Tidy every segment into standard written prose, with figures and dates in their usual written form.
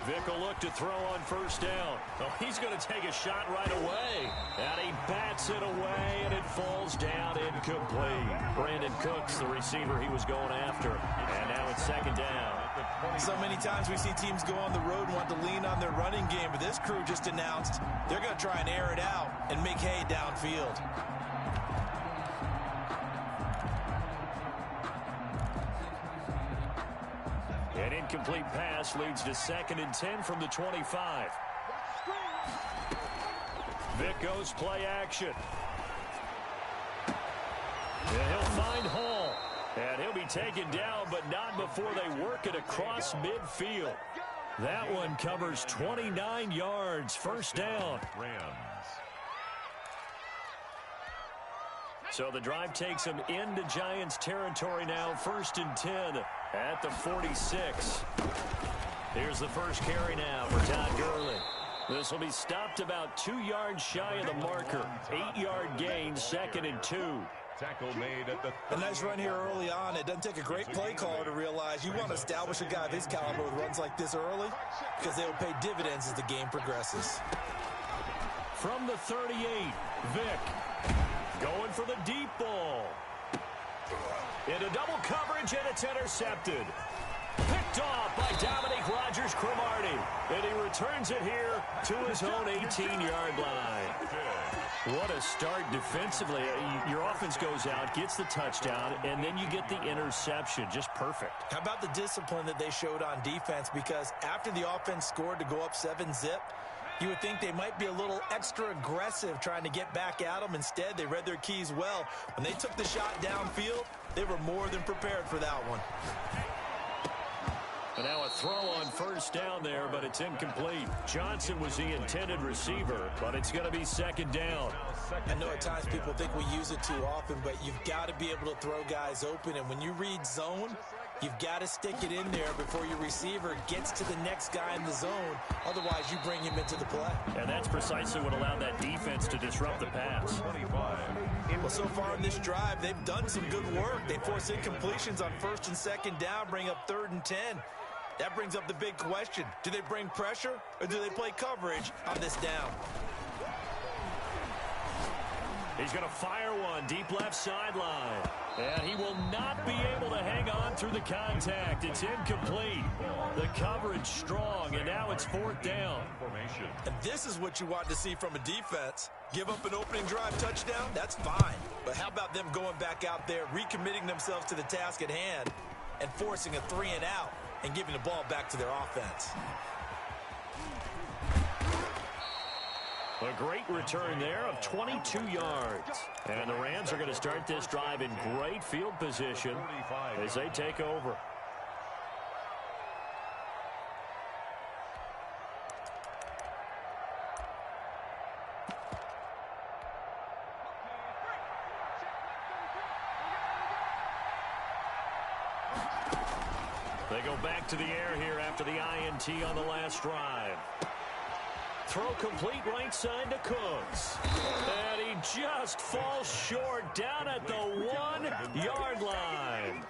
Vic will look to throw on first down. Oh, he's going to take a shot right away. And he bats it away, and it falls down incomplete. Brandon Cooks, the receiver he was going after. And now it's second down. So many times we see teams go on the road and want to lean on their running game, but this crew just announced they're going to try and air it out and make hay downfield. An incomplete pass leads to 2nd and 10 from the 25. Vic goes play action. And he'll find Hall. And he'll be taken down, but not before they work it across midfield. That one covers 29 yards. First down. So the drive takes them into Giants territory now. 1st and 10 at the 46. Here's the first carry now for Todd Gurley. This will be stopped about 2 yards shy of the marker. 8-yard gain, 2nd and 2. Tackle made at the a nice run here early on. It doesn't take a great play caller to realize you want to establish a guy of his caliber with runs like this early because they will pay dividends as the game progresses. From the 38, Vic going for the deep ball. Into double coverage, and it's intercepted. Picked off by Dominique Rodgers-Cromartie. And he returns it here to his own 18-yard line. What a start defensively. Your offense goes out, gets the touchdown, and then you get the interception. Just perfect. How about the discipline that they showed on defense? Because after the offense scored to go up 7-zip, you would think they might be a little extra aggressive trying to get back at them. Instead, they read their keys well. When they took the shot downfield, they were more than prepared for that one. And now a throw on first down there, but it's incomplete. Johnson was the intended receiver, but it's going to be 2nd down. I know at times people think we use it too often, but you've got to be able to throw guys open. And when you read zone, you've got to stick it in there before your receiver gets to the next guy in the zone. Otherwise, you bring him into the play. And that's precisely what allowed that defense to disrupt the pass. Well, so far in this drive, they've done some good work. They force incompletions on 1st and 2nd down, bring up 3rd and 10. That brings up the big question. Do they bring pressure or do they play coverage on this down? He's going to fire one deep left sideline. And he will not be able to hang on through the contact. It's incomplete. The coverage strong, and now it's 4th down. And this is what you want to see from a defense. Give up an opening drive touchdown, that's fine. But how about them going back out there, recommitting themselves to the task at hand, and forcing a 3 and out, and giving the ball back to their offense. A great return there of 22 yards. And the Rams are going to start this drive in great field position as they take over. They go back to the air here after the INT on the last drive. Throw complete right side to Cooks. And he just falls short down at the 1-yard line.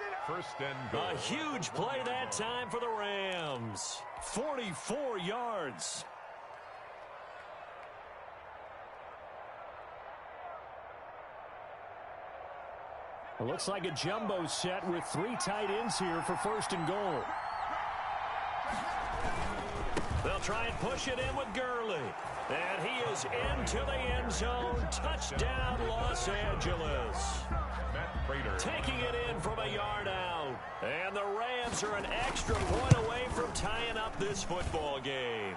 A huge play that time for the Rams. 44 yards. It looks like a jumbo set with 3 tight ends here for 1st and goal. They'll try and push it in with Gurley. And he is into the end zone. Touchdown, Los Angeles. Taking it in from a yard out. And the Rams are an extra point away from tying up this football game.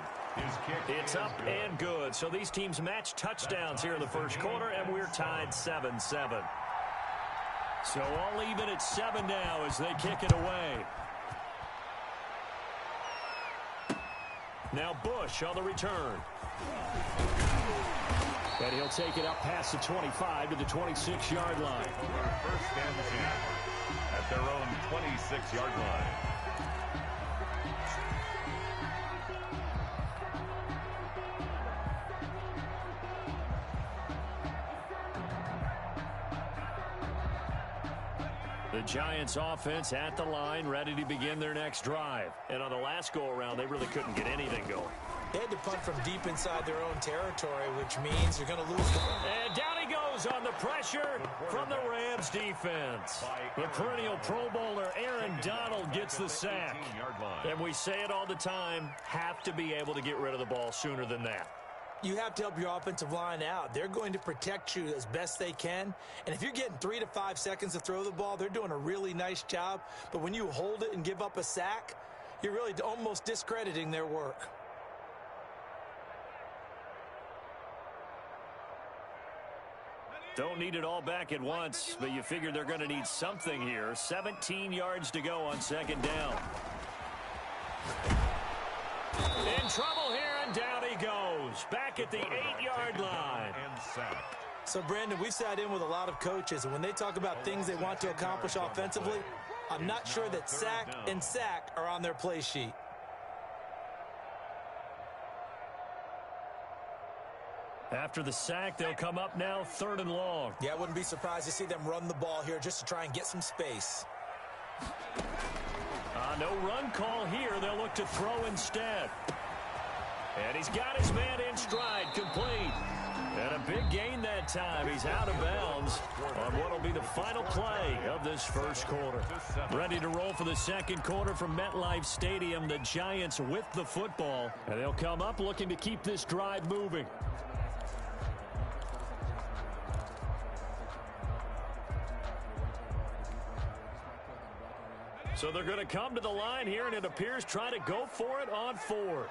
It's up and good. So these teams match touchdowns here in the first quarter, and we're tied 7-7. So all even at 7 now as they kick it away. Now Bush on the return. And he'll take it up past the 25 to the 26-yard line. 1st and 10 at their own 26-yard line. The Giants offense at the line, ready to begin their next drive. And on the last go-around, they really couldn't get anything going. They had to punt from deep inside their own territory, which means you're going to lose the ball. And down he goes on the pressure from the Rams defense. The perennial Pro Bowler Aaron Donald gets the sack. And we say it all the time, have to be able to get rid of the ball sooner than that. You have to help your offensive line out. They're going to protect you as best they can. And if you're getting 3 to 5 seconds to throw the ball, they're doing a really nice job. But when you hold it and give up a sack, you're really almost discrediting their work. Don't need it all back at once, but you figure they're going to need something here. 17 yards to go on second down. In trouble here, and down he goes. Back at the 8-yard line. So, Brandon, we've sat in with a lot of coaches, and when they talk about things they want to accomplish offensively, I'm not sure that sack and sack are on their play sheet. After the sack, they'll come up now 3rd and long. Yeah, I wouldn't be surprised to see them run the ball here just to try and get some space. No run call here. They'll look to throw instead. And he's got his man in stride, complete. And a big gain that time. He's out of bounds on what will be the final play of this first quarter. Ready to roll for the second quarter from MetLife Stadium. The Giants with the football. And they'll come up looking to keep this drive moving. So they're going to come to the line here, and it appears trying to go for it on 4th.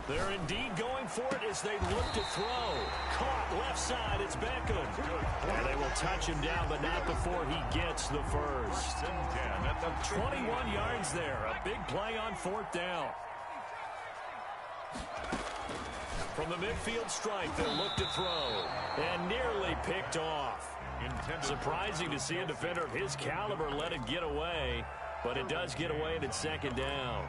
They're indeed going for it as they look to throw. Caught left side, it's Beckham. And they will touch him down, but not before he gets the first. 21 yards there, a big play on 4th down. From the midfield stripe, they'll look to throw. And nearly picked off. Surprising to see a defender of his caliber let it get away. But it does get away and it's second down.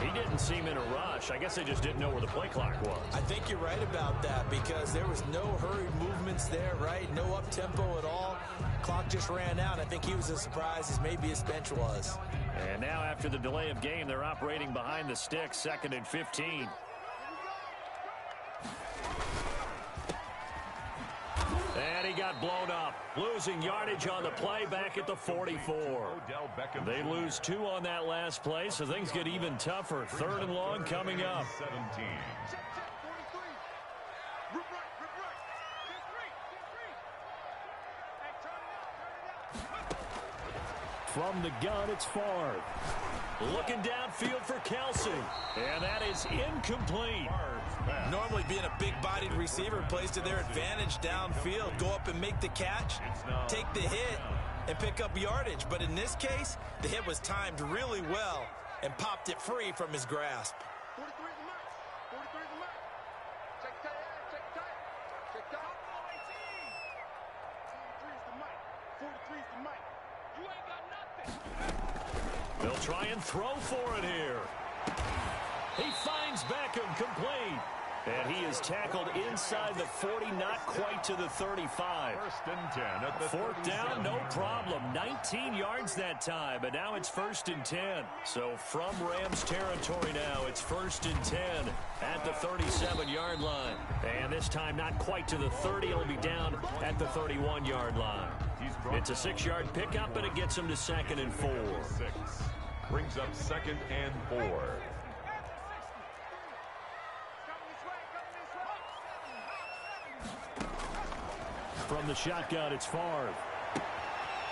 He didn't seem in a rush. I guess they just didn't know where the play clock was. I think you're right about that because there was no hurried movements there, right? No up-tempo at all. Clock just ran out. I think he was as surprised as maybe his bench was. And now after the delay of game, they're operating behind the sticks, 2nd and 15. And he got blown up, losing yardage on the play back at the 44. They lose 2 on that last play, so things get even tougher. 3rd and long coming up. From the gun, it's Favre. Looking downfield for Kelsey. And that is incomplete. Normally being a big-bodied receiver plays to their advantage downfield. Go up and make the catch, take the hit, and pick up yardage. But in this case, the hit was timed really well and popped it free from his grasp. 43 is the mark. 43 is the mark. Check tight. Check tight. Check tight. 43 is the mic. 43 is the mic. You ain't got nothing. They'll try and throw for it here. He finds Beckham complete. And he is tackled inside the 40, not quite to the 35. 1st and 10 at the 4th down, no problem. 19 yards that time, but now it's 1st and 10. So from Rams territory now, it's 1st and 10 at the 37-yard line. And this time not quite to the 30. It'll be down at the 31-yard line. It's a 6-yard pickup, and it gets him to 2nd and 4. Brings up 2nd and 4. From the shotgun, it's Favre.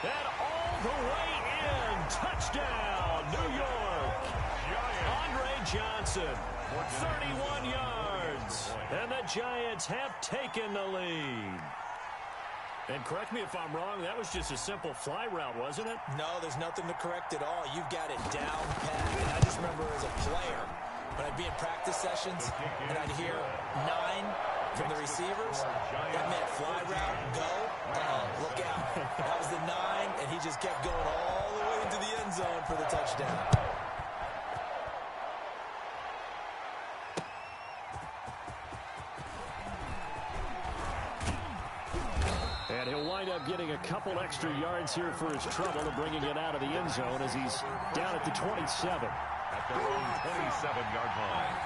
And all the way in. Touchdown, New York. Andre Johnson 31 yards. And the Giants have taken the lead. And correct me if I'm wrong, that was just a simple fly route, wasn't it? No, there's nothing to correct at all. You've got it down pat. And I just remember as a player, when I'd be in practice sessions and I'd hear 9 from the receivers, that meant fly route, go, look out. That was the 9, and he just kept going all the way into the end zone for the touchdown. And he'll wind up getting a couple extra yards here for his trouble and bringing it out of the end zone as he's down at the 27. At their own 27-yard line.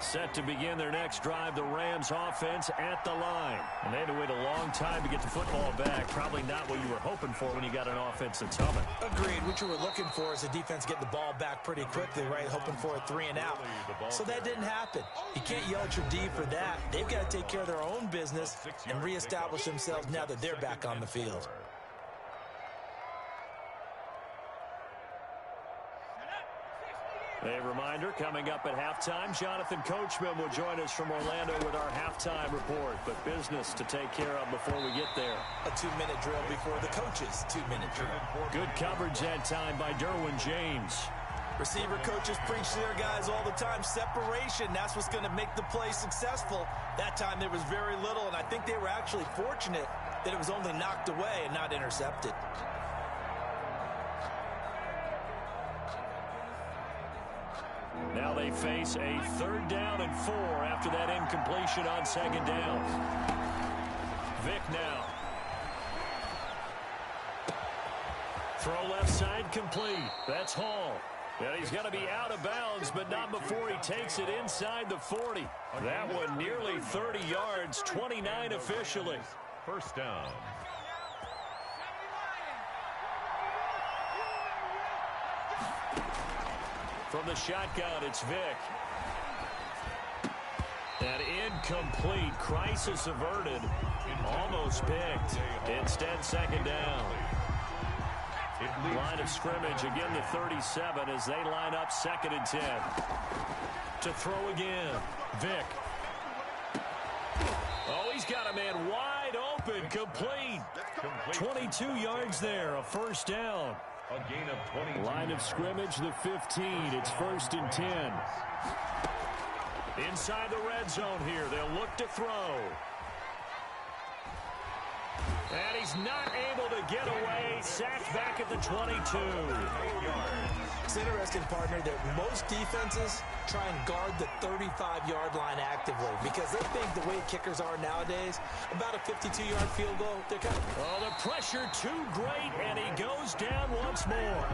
Set to begin their next drive, the Rams offense at the line. And they had to wait a long time to get the football back. Probably not what you were hoping for when you got an offense that's humming. Agreed. What you were looking for is the defense getting the ball back pretty quickly, right? Hoping for a 3 and out. So that didn't happen. You can't yell at your D for that. They've got to take care of their own business and reestablish themselves now that they're back on the field. A reminder, coming up at halftime, Jonathan Coachman will join us from Orlando with our halftime report. But business to take care of before we get there. A 2-minute drill before the coaches' 2-minute drill. Good coverage that time by Derwin James. Receiver coaches preach to their guys all the time. Separation, that's what's going to make the play successful. That time there was very little, and I think they were actually fortunate that it was only knocked away and not intercepted. Now they face a 3rd down and 4 after that incompletion on 2nd down. Vick now. Throw left side complete. That's Hall. And he's going to be out of bounds, but not before he takes it inside the 40. That one nearly 30 yards, 29 officially. 1st down. From the shotgun, it's Vick. And incomplete. Crisis averted. Almost picked. Instead, 2nd down. Line of scrimmage, again the 37 as they line up 2nd and 10. To throw again. Vick. Oh, he's got a man wide open. Complete. 22 yards there. A 1st down. A gain of 20. Line of scrimmage, the 15. It's 1st and 10. Inside the red zone here. They'll look to throw. And he's not able to get away. Sacked back at the 22. It's interesting, partner, that most defenses try and guard the 35-yard line actively because they think the way kickers are nowadays, about a 52-yard field goal, they're kind of... Oh, the pressure too great, and he goes down once more.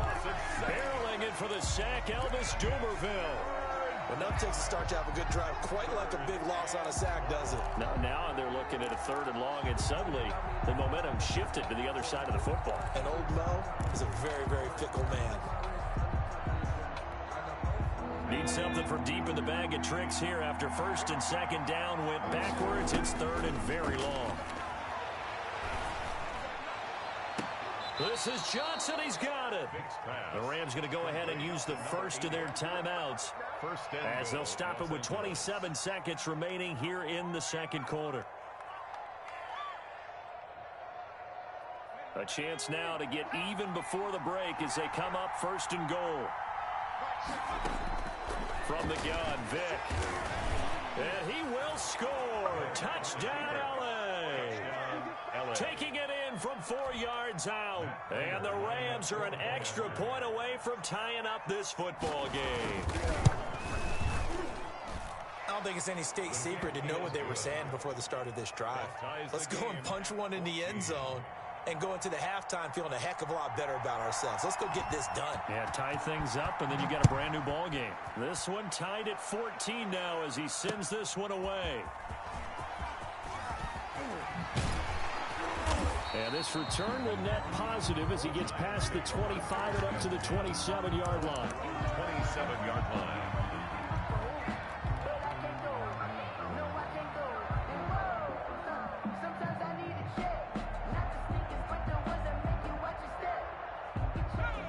Barreling in for the sack, Elvis Dumerville. Well, no takes to start to have a good drive, quite like a big loss on a sack, does it? Now they're looking at a 3rd and long, and suddenly the momentum shifted to the other side of the football. And old Mo is a very, very fickle man. Need something from deep in the bag of tricks here after 1st and 2nd down went backwards. It's 3rd and very long. This is Johnson. He's got it. The Rams going to go ahead and use the first of their timeouts as they'll stop it with 27 seconds remaining here in the 2nd quarter. A chance now to get even before the break as they come up 1st and goal. From the gun, Vick. And he will score. Touchdown, LA. Taking it in from 4 yards out. And the Rams are an extra point away from tying up this football game. I don't think it's any state secret to know what they were saying before the start of this drive. Let's go and punch one in the end zone and go into the halftime feeling a heck of a lot better about ourselves. Let's go get this done. Yeah, tie things up, and then you got a brand new ball game. This one tied at 14 now as he sends this one away. And this return will net positive as he gets past the 25 and up to the 27-yard line. 27-yard line.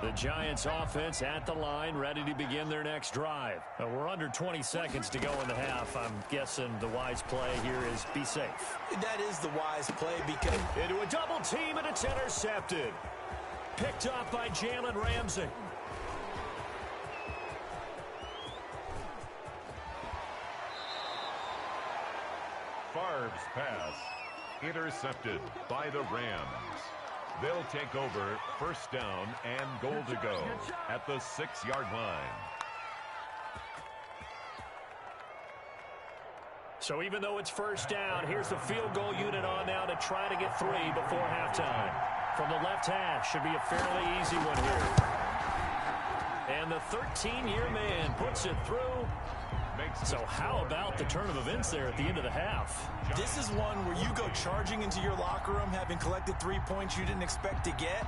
The Giants offense at the line, ready to begin their next drive. We're under 20 seconds to go in the half. I'm guessing the wise play here is be safe. That is the wise play because... Into a double team, and it's intercepted. Picked up by Jalen Ramsey. Favre's pass intercepted by the Rams. They'll take over first down and goal to go at the 6-yard line. So even though it's first down, here's the field goal unit on now to try to get 3 before halftime. From the left hash, should be a fairly easy one here. And the 13-year man puts it through. So how about the turn of events there at the end of the half? This is one where you go charging into your locker room having collected 3 points you didn't expect to get,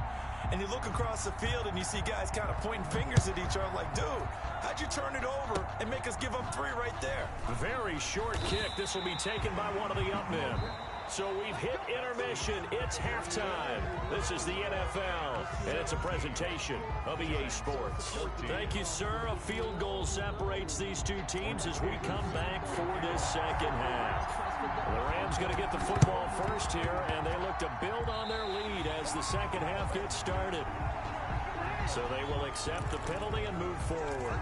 and you look across the field and you see guys kind of pointing fingers at each other like, dude, how'd you turn it over and make us give up 3 right there? Very short kick. This will be taken by one of the up men. So we've hit intermission. It's halftime. This is the NFL, and it's a presentation of EA Sports. Thank you, sir. A field goal separates these two teams as we come back for this second half. The Rams going to get the football first here, and they look to build on their lead as the second half gets started. So they will accept the penalty and move forward.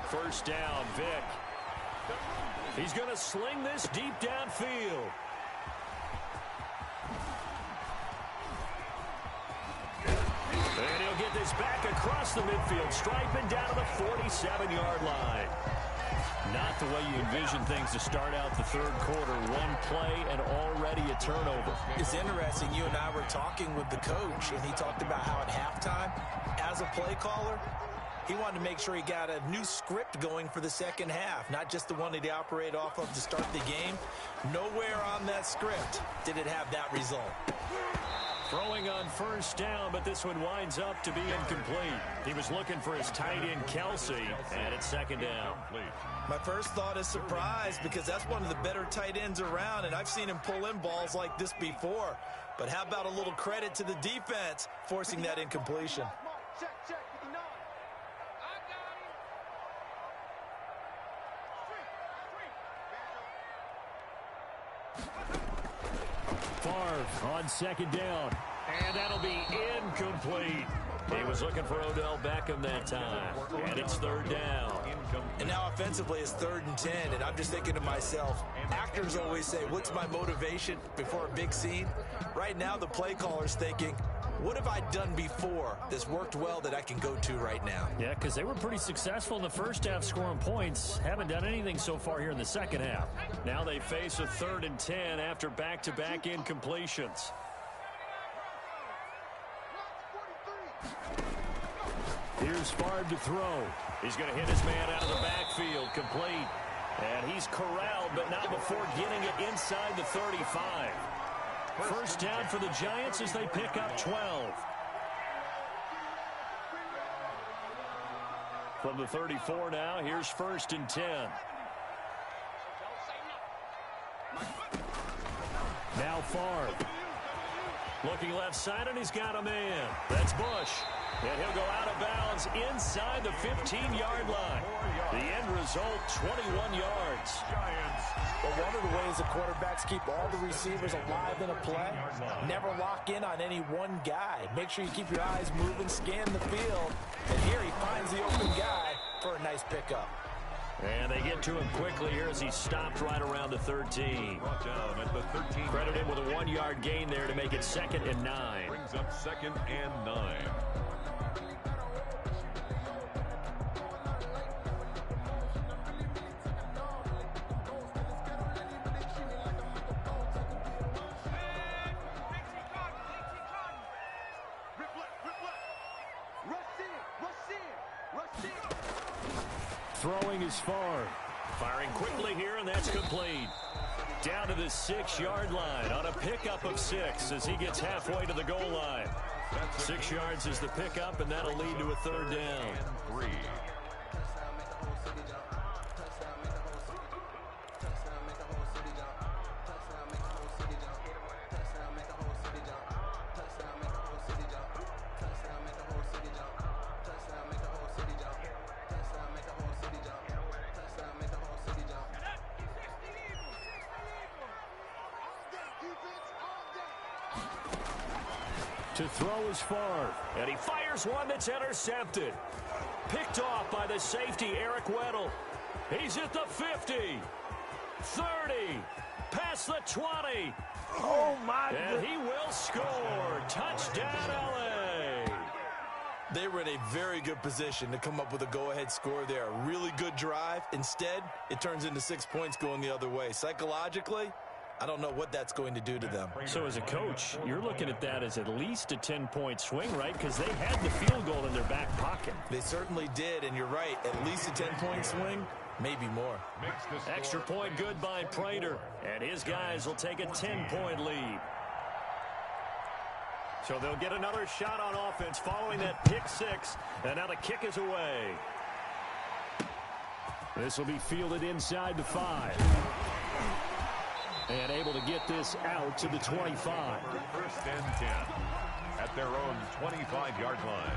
First down, Vic. He's going to sling this deep downfield. And he'll get this back across the midfield stripe and down to the 47-yard line. Not the way you envision things to start out the third quarter. One play and already a turnover. It's interesting. You and I were talking with the coach, and he talked about how at halftime, as a play caller, he wanted to make sure he got a new script going for the second half, not just the one that he operated off of to start the game. Nowhere on that script did it have that result. Throwing on first down, but this one winds up to be incomplete. He was looking for his tight end, Kelsey, and it's second down. My first thought is surprise because that's one of the better tight ends around, and I've seen him pull in balls like this before. But how about a little credit to the defense forcing that incompletion? Check, 59. Favre on second down, and that'll be incomplete. He was looking for Odell Beckham that time, and it's third down. And now offensively it's 3rd and 10, and I'm just thinking to myself, actors always say, what's my motivation before a big scene? Right now the play caller's thinking, what have I done before that's worked well that I can go to right now? Yeah, because they were pretty successful in the first half scoring points. Haven't done anything so far here in the second half. Now they face a 3rd and 10 after back-to-back incompletions. Here's Favre to throw. He's going to hit his man out of the backfield, complete. And he's corralled, but not before getting it inside the 35. First down for the Giants as they pick up 12. From the 34 now, here's 1st and 10. Now Favre. Looking left side, and he's got a man. That's Bush. And he'll go out of bounds inside the 15-yard line. The end result, 21 yards. But one of the ways the quarterbacks keep all the receivers alive in a play, never lock in on any one guy. Make sure you keep your eyes moving, scan the field, and here he finds the open guy for a nice pickup. And they get to him quickly here as he stopped right around the 13. Brought down at the 13. Credit him with a 1-yard gain there to make it 2nd and 9. Brings up 2nd and 9. Throwing is far. Firing quickly here, and that's complete. Down to the 6-yard line on a pickup of 6 as he gets halfway to the goal line. 6 yards is the pickup, and that'll lead to a third down. 3. To throw is far, and he fires one that's intercepted. Picked off by the safety, Eric Weddle. He's at the 50, 30, past the 20. Oh, my And he will score. Touchdown, L.A. They were in a very good position to come up with a go-ahead score there. A really good drive. Instead, it turns into 6 points going the other way. Psychologically, I don't know what that's going to do to them. So as a coach, you're looking at that as at least a 10-point swing, right? Because they had the field goal in their back pocket. They certainly did, and you're right. At least a 10-point swing, maybe more. Extra point good by Prater, and his guys will take a 10-point lead. So they'll get another shot on offense following that pick 6, and now the kick is away. This will be fielded inside the 5. And able to get this out to the 25. First and 10 at their own 25-yard line.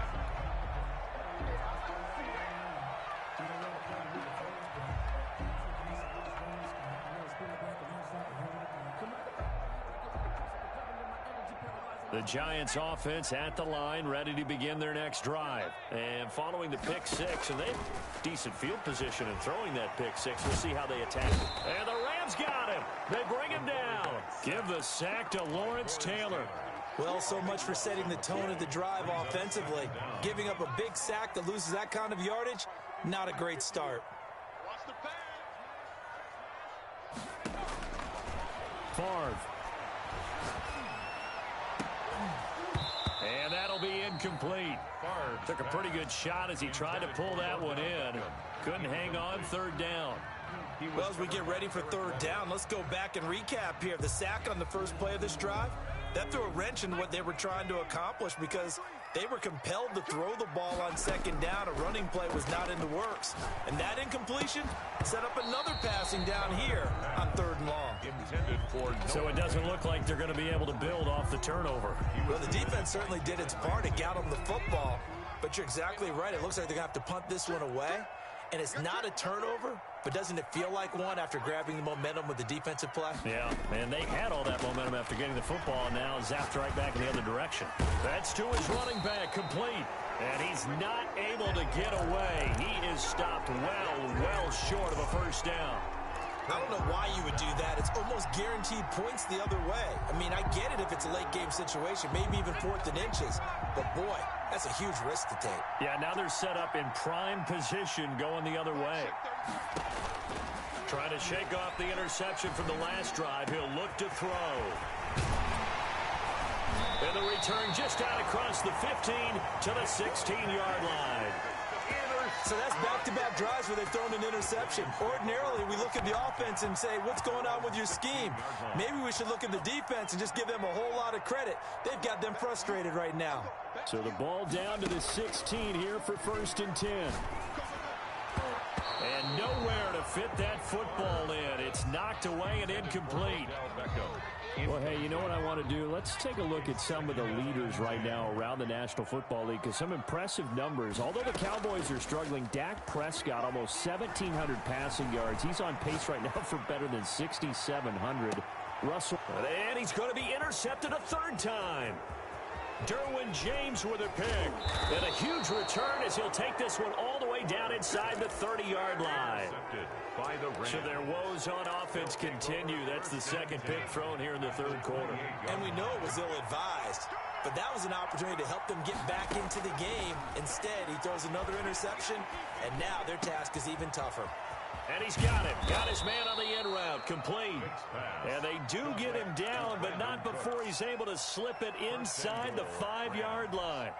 The Giants offense at the line, ready to begin their next drive. And following the pick 6, and they have decent field position in throwing that pick 6. We'll see how they attack it. And the Rams got him. They bring him down. Give the sack to Lawrence Taylor. Well, so much for setting the tone of the drive offensively. Giving up a big sack that loses that kind of yardage, not a great start. Favre. And that'll be incomplete. Took a pretty good shot as he tried to pull that one in. Couldn't hang on. Third down. Well, as we get ready for third down, let's go back and recap here. The sack on the first play of this drive, that threw a wrench in what they were trying to accomplish because they were compelled to throw the ball on second down. A running play was not in the works. And that incompletion set up another passing down here on third and long. So it doesn't look like they're going to be able to build off the turnover. Well, the defense certainly did its part to get them the football. But you're exactly right. It looks like they're going to have to punt this one away. And it's not a turnover, but doesn't it feel like one after grabbing the momentum with the defensive play? Yeah, and they had all that momentum after getting the football, and now zapped right back in the other direction. That's to his running back, complete. And he's not able to get away. He is stopped well short of a first down. I don't know why you would do that. It's almost guaranteed points the other way. I mean, I get it if it's a late-game situation, maybe even 4th and inches. But, boy, that's a huge risk to take. Yeah, now they're set up in prime position going the other way. Trying to shake off the interception from the last drive. He'll look to throw. And the return just out across the 15 to the 16-yard line. So that's back-to-back drives where they've thrown an interception. Ordinarily, we look at the offense and say, what's going on with your scheme? Maybe we should look at the defense and just give them a whole lot of credit. They've got them frustrated right now. So the ball down to the 16 here for 1st and 10. And nowhere to fit that football in. It's knocked away and incomplete. Well, hey, you know what I want to do? Let's take a look at some of the leaders right now around the National Football League, because some impressive numbers. Although the Cowboys are struggling, Dak Prescott, almost 1,700 passing yards. He's on pace right now for better than 6,700. Russell. And he's going to be intercepted a 3rd time. Derwin James with a pick. And a huge return as he'll take this one all the way down inside the 30-yard line. So their woes on offense continue. That's the 2nd pick thrown here in the 3rd quarter. And we know it was ill-advised, but that was an opportunity to help them get back into the game. Instead, he throws another interception, and now their task is even tougher. And he's got it. Got his man on the end route. Complete. And they do get him down, but not before he's able to slip it inside the 5-yard line.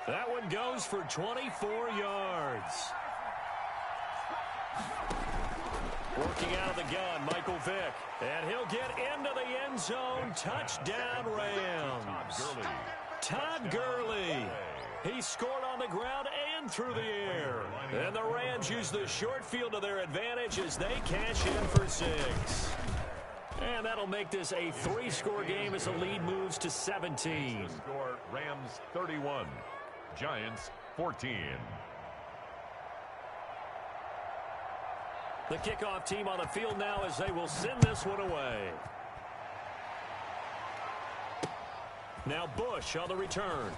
That one goes for 24 yards. Working out of the gun, Michael Vick. And he'll get into the end zone. Touchdown, Rams. Todd Gurley. He scored on the ground and through the air. And the Rams use the short field to their advantage as they cash in for 6. And that'll make this a 3-score game as the lead moves to 17. Score Rams 31, Giants 14. The kickoff team on the field now as they will send this one away. Now Bush on the return.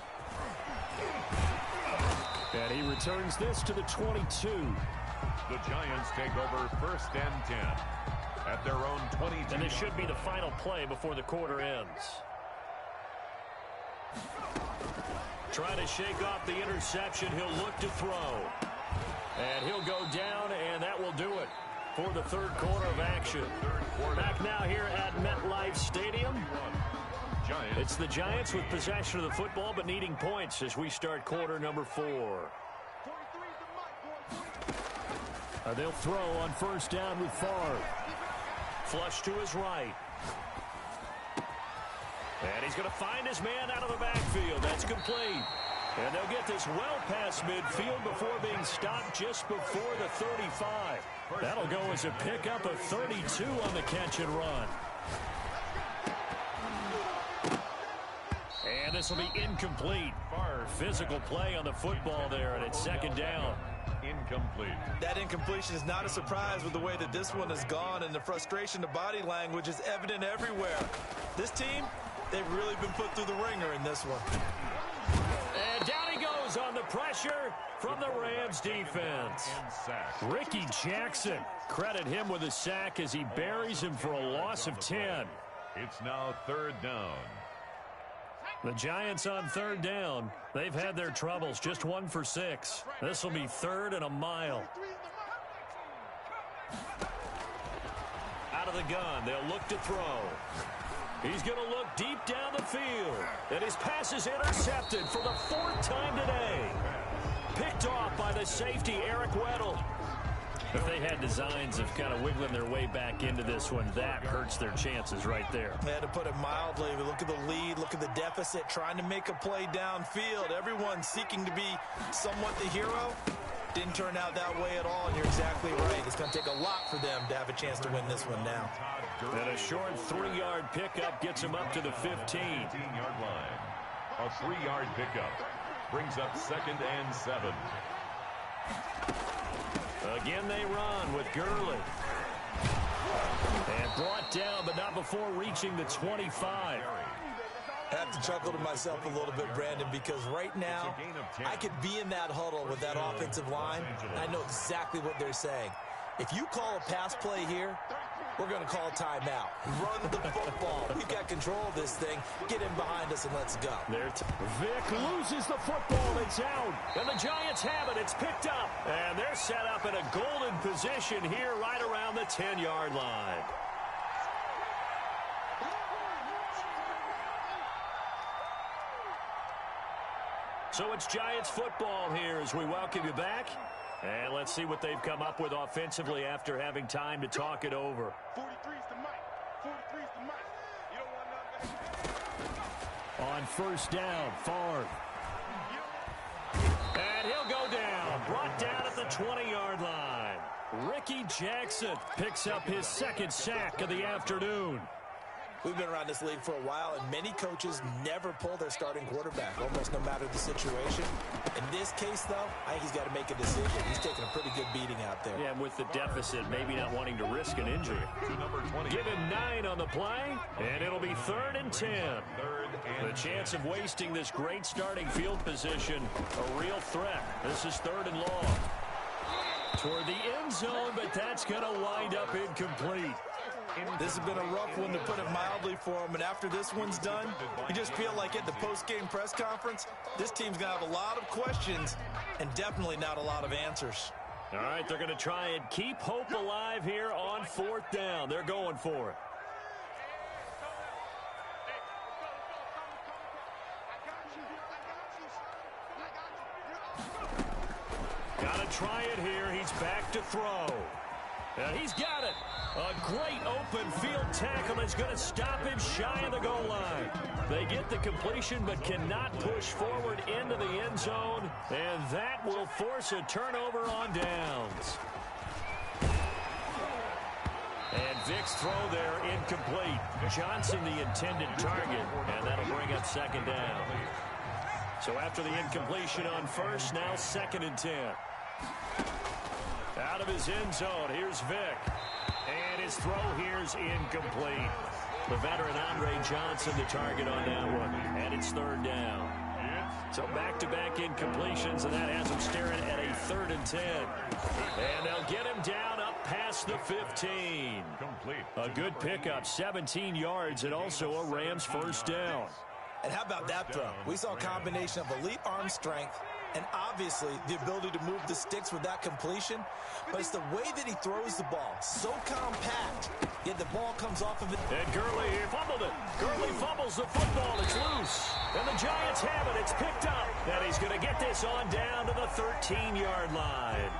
And he returns this to the 22. The Giants take over 1st and 10 at their own 22. And this should be the final play before the quarter ends. Trying to shake off the interception. He'll look to throw. And he'll go down, and that will do it for the third quarter of action. Back now here at MetLife Stadium. It's the Giants with possession of the football, but needing points as we start quarter number 4. They'll throw on 1st down with Favre. Flush to his right. And he's going to find his man out of the backfield. That's complete. And they'll get this well past midfield before being stopped just before the 35. That'll go as a pickup of 32 on the catch and run. And this will be incomplete. Physical play on the football there, and it's 2nd down. Incomplete. That incompletion is not a surprise with the way that this one has gone, and the frustration, the body language is evident everywhere. This team, they've really been put through the ringer in this one. And down he goes on the pressure from the Rams defense. Ricky Jackson, credit him with a sack as he buries him for a loss of 10. It's now 3rd down. The Giants on 3rd down. They've had their troubles, just 1 for 6. This will be 3rd and a mile. Out of the gun, they'll look to throw. He's going to look deep down the field. And his pass is intercepted for the 4th time today. Picked off by the safety, Eric Weddle. If they had designs of kind of wiggling their way back into this one, that hurts their chances right there. Yeah, to put it mildly, look at the lead, look at the deficit, trying to make a play downfield. Everyone seeking to be somewhat the hero. Didn't turn out that way at all, and you're exactly right. It's going to take a lot for them to have a chance to win this one now. And a short 3-yard pickup gets him up to the 15. 15-yard line. A 3-yard pickup brings up 2nd and 7. Again they run with Gurley. And brought down, but not before reaching the 25. I have to chuckle to myself a little bit, Brandon, because right now I could be in that huddle with that offensive line, and I know exactly what they're saying. If you call a pass play here, we're going to call a timeout. Run the football. We've got control of this thing. Get in behind us and let's go. Vick loses the football. It's out. And the Giants have it. It's picked up. And they're set up in a golden position here right around the 10-yard line. So it's Giants football here as we welcome you back. And let's see what they've come up with offensively after having time to talk it over. 43's the mic. 43's the mic. You don't want nothing. On 1st down, Favre. And he'll go down. Brought down at the 20-yard line. Ricky Jackson picks up his 2nd sack of the afternoon. We've been around this league for a while, and many coaches never pull their starting quarterback, almost no matter the situation. In this case, though, I think he's got to make a decision. He's taking a pretty good beating out there. Yeah, and with the deficit, maybe not wanting to risk an injury. Give him 9 on the play, and it'll be 3rd and 10. The chance of wasting this great starting field position, a real threat. This is 3rd and long. Toward the end zone, but that's going to wind up incomplete. This has been a rough one, to put it mildly, for him. And after this one's done, you just feel like at the post-game press conference, this team's going to have a lot of questions and definitely not a lot of answers. All right, they're going to try and keep hope alive here on 4th down. They're going for it. Got to try it here. He's back to throw. And he's got it. A great open field tackle is going to stop him shy of the goal line. They get the completion but cannot push forward into the end zone, and that will force a turnover on downs. And Vick's throw there incomplete. Johnson the intended target, and that'll bring up second down. So after the incompletion on first, now 2nd and 10. Out of his end zone, here's Vick. And his throw here's incomplete. The veteran Andre Johnson the target on that one. And it's 3rd down. So back-to-back incompletions, and that has him staring at a 3rd and 10. And they'll get him down up past the 15. Complete. A good pickup, 17 yards, and also a Rams first down. And how about that throw? We saw a combination of elite arm strength and obviously the ability to move the sticks with that completion. But it's the way that he throws the ball. So compact, yet the ball comes off of it. And Gurley here fumbled it. Gurley fumbles the football. It's loose. And the Giants have it. It's picked up. And he's going to get this on down to the 13-yard line.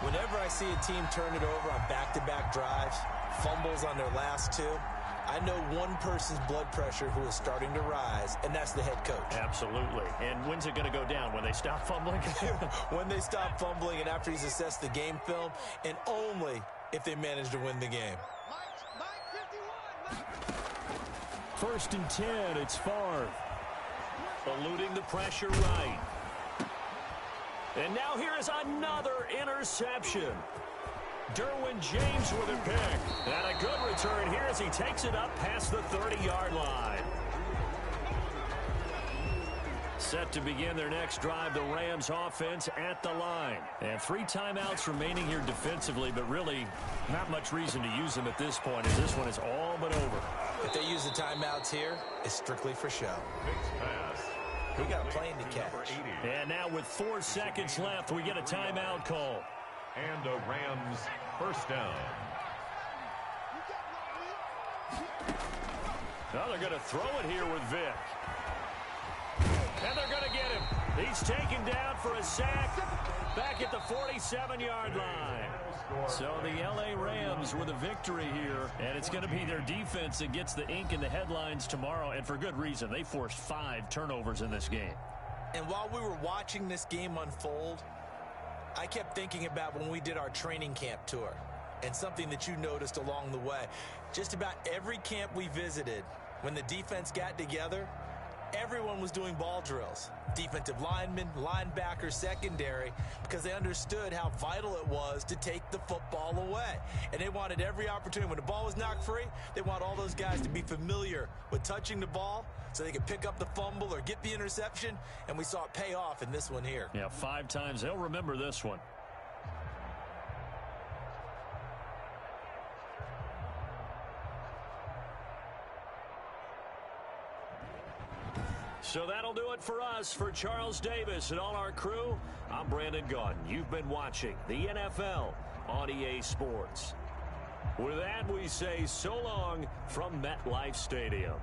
Whenever I see a team turn it over on back-to-back drives, fumbles on their last two, I know one person's blood pressure who is starting to rise, and that's the head coach. Absolutely. And when's it going to go down? When they stop fumbling? When they stop fumbling and after he's assessed the game film, and only if they manage to win the game. First and 10, it's Favre. Eluding the pressure right. And now here is another interception. Derwin James with a pick. And a good return here as he takes it up past the 30-yard line. Set to begin their next drive, the Rams offense at the line. And 3 timeouts remaining here defensively, but really not much reason to use them at this point as this one is all but over. If they use the timeouts here, it's strictly for show. Pass. We got a plane to catch. And now with 4 seconds left, we get a timeout call. And a Rams first down. Now they're going to throw it here with Vick. And they're going to get him. He's taken down for a sack back at the 47-yard line. So the L.A. Rams with a victory here, and it's going to be their defense that gets the ink in the headlines tomorrow, and for good reason. They forced 5 turnovers in this game. And while we were watching this game unfold, I kept thinking about when we did our training camp tour and something that you noticed along the way. Just about every camp we visited, when the defense got together, everyone was doing ball drills. Defensive linemen, linebackers, secondary, because they understood how vital it was to take the football away. And they wanted every opportunity. When the ball was knocked free, they want all those guys to be familiar with touching the ball so they could pick up the fumble or get the interception. And we saw it pay off in this one here. Yeah, 5 times. They'll remember this one. So that'll do it for us. For Charles Davis and all our crew, I'm Brandon Gaudin. You've been watching the NFL on EA Sports. With that, we say so long from MetLife Stadium.